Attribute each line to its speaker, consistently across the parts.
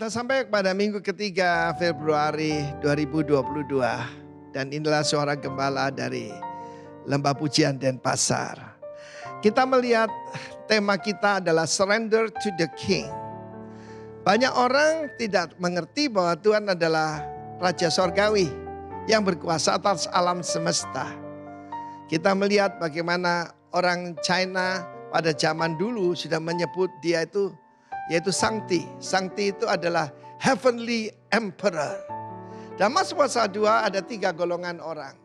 Speaker 1: Kita sampai pada minggu ketiga Februari 2022. Dan inilah suara gembala dari Lembah Pujian Denpasar. Kita melihat tema kita adalah Surrender to the King. Banyak orang tidak mengerti bahwa Tuhan adalah Raja Sorgawi yang berkuasa atas alam semesta. Kita melihat bagaimana orang China pada zaman dulu sudah menyebut dia itu yaitu Sangti. Sangti itu adalah Heavenly Emperor. Dalam Mazmur 2 ada 3 golongan orang.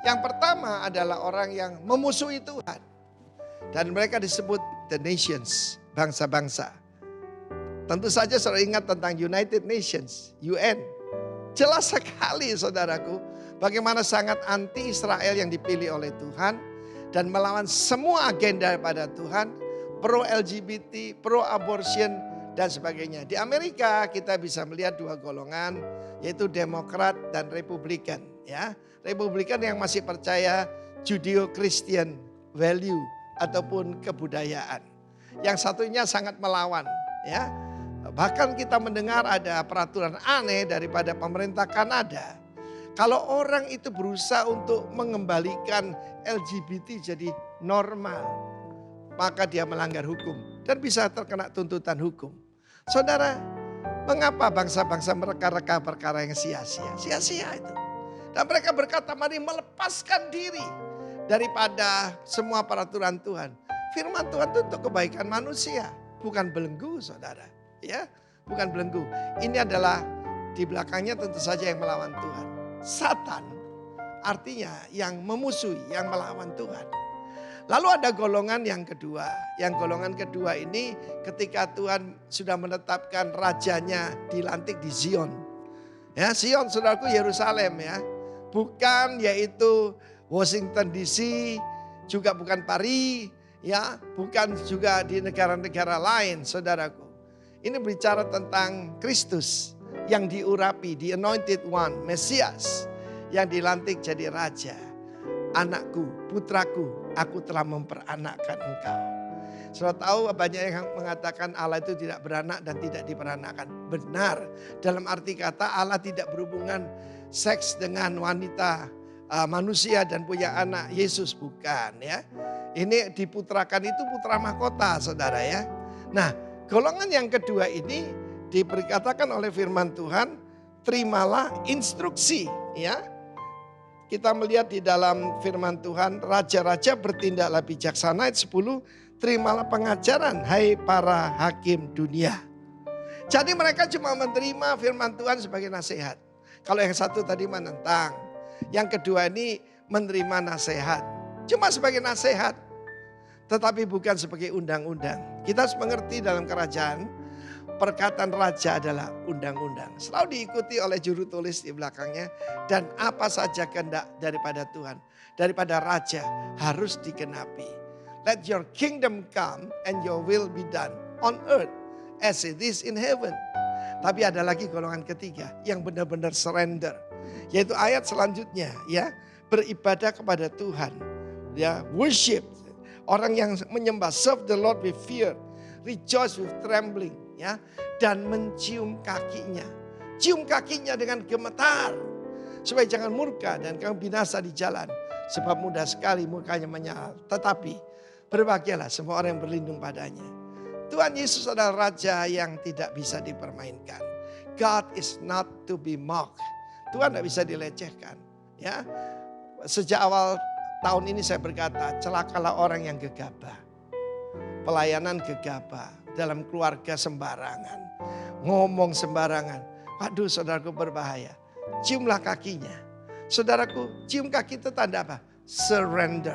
Speaker 1: Yang pertama adalah orang yang memusuhi Tuhan. Dan mereka disebut the nations, bangsa-bangsa. Tentu saja saudara ingat tentang United Nations, UN. Jelas sekali saudaraku, bagaimana sangat anti Israel yang dipilih oleh Tuhan. Dan melawan semua agenda pada Tuhan, pro-LGBT, pro-abortion, dan sebagainya. Di Amerika kita bisa melihat 2 golongan, yaitu Demokrat dan Republikan. Ya, Republikan yang masih percaya Judeo-Christian value ataupun kebudayaan. Yang satunya sangat melawan. Ya, bahkan kita mendengar ada peraturan aneh daripada pemerintah Kanada. Kalau orang itu berusaha untuk mengembalikan LGBT jadi normal, maka dia melanggar hukum dan bisa terkena tuntutan hukum. Saudara, mengapa bangsa-bangsa mereka-reka perkara yang sia-sia? Sia-sia itu. Dan mereka berkata, mari melepaskan diri daripada semua peraturan Tuhan. Firman Tuhan itu untuk kebaikan manusia, bukan belenggu saudara. Ya, bukan belenggu. Ini adalah di belakangnya tentu saja yang melawan Tuhan. Satan artinya yang memusuhi, yang melawan Tuhan. Lalu ada golongan yang kedua. Yang golongan kedua ini ketika Tuhan sudah menetapkan rajanya dilantik di Zion. Ya, Zion saudaraku Yerusalem ya. Bukan yaitu Washington DC, juga bukan Paris, ya, bukan juga di negara-negara lain saudaraku. Ini bicara tentang Kristus yang diurapi, the anointed one, Mesias yang dilantik jadi raja. Anakku, putraku, aku telah memperanakkan engkau. Sudah tahu banyak yang mengatakan Allah itu tidak beranak dan tidak diperanakkan. Benar, dalam arti kata Allah tidak berhubungan seks dengan wanita manusia dan punya anak. Yesus bukan ya. Ini diputrakan itu putra mahkota saudara ya. Nah, golongan yang kedua ini diberkatakan oleh firman Tuhan, terimalah instruksi ya. Kita melihat di dalam firman Tuhan, raja-raja bertindaklah bijaksana ayat 10, terimalah pengajaran hai para hakim dunia. Jadi mereka cuma menerima firman Tuhan sebagai nasihat. Kalau yang satu tadi menentang, yang kedua ini menerima nasihat. Cuma sebagai nasihat, tetapi bukan sebagai undang-undang. Kita harus mengerti dalam kerajaan, perkataan raja adalah undang-undang. Selalu diikuti oleh juru tulis di belakangnya. Dan apa saja kehendak daripada Tuhan, daripada raja harus digenapi. Let your kingdom come and your will be done on earth as it is in heaven. Tapi ada lagi golongan ketiga yang benar-benar surrender. Yaitu ayat selanjutnya ya, beribadah kepada Tuhan. Ya, worship. Orang yang menyembah, serve the Lord with fear, rejoice with trembling. Ya, dan mencium kakinya. Cium kakinya dengan gemetar. Supaya jangan murka dan kamu binasa di jalan. Sebab mudah sekali murkanya menyala. Tetapi berbahagialah semua orang yang berlindung padanya. Tuhan Yesus adalah Raja yang tidak bisa dipermainkan. God is not to be mocked. Tuhan tidak bisa dilecehkan. Ya, sejak awal tahun ini saya berkata, celakalah orang yang gegabah. Pelayanan gegabah. Dalam keluarga sembarangan. Ngomong sembarangan. Waduh saudaraku berbahaya. Ciumlah kakinya. Saudaraku, cium kaki itu tanda apa? Surrender.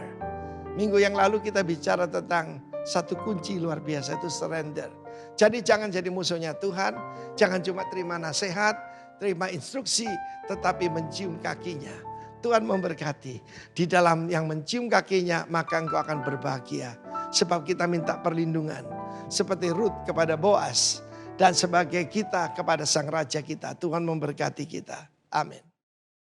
Speaker 1: Minggu yang lalu kita bicara tentang satu kunci luar biasa, itu surrender. Jadi jangan jadi musuhnya Tuhan. Jangan cuma terima nasihat, terima instruksi, tetapi mencium kakinya. Tuhan memberkati. Di dalam yang mencium kakinya, maka engkau akan berbahagia. Sebab kita minta perlindungan. Seperti Ruth kepada Boaz. Dan sebagai kita kepada sang raja kita. Tuhan memberkati kita. Amin.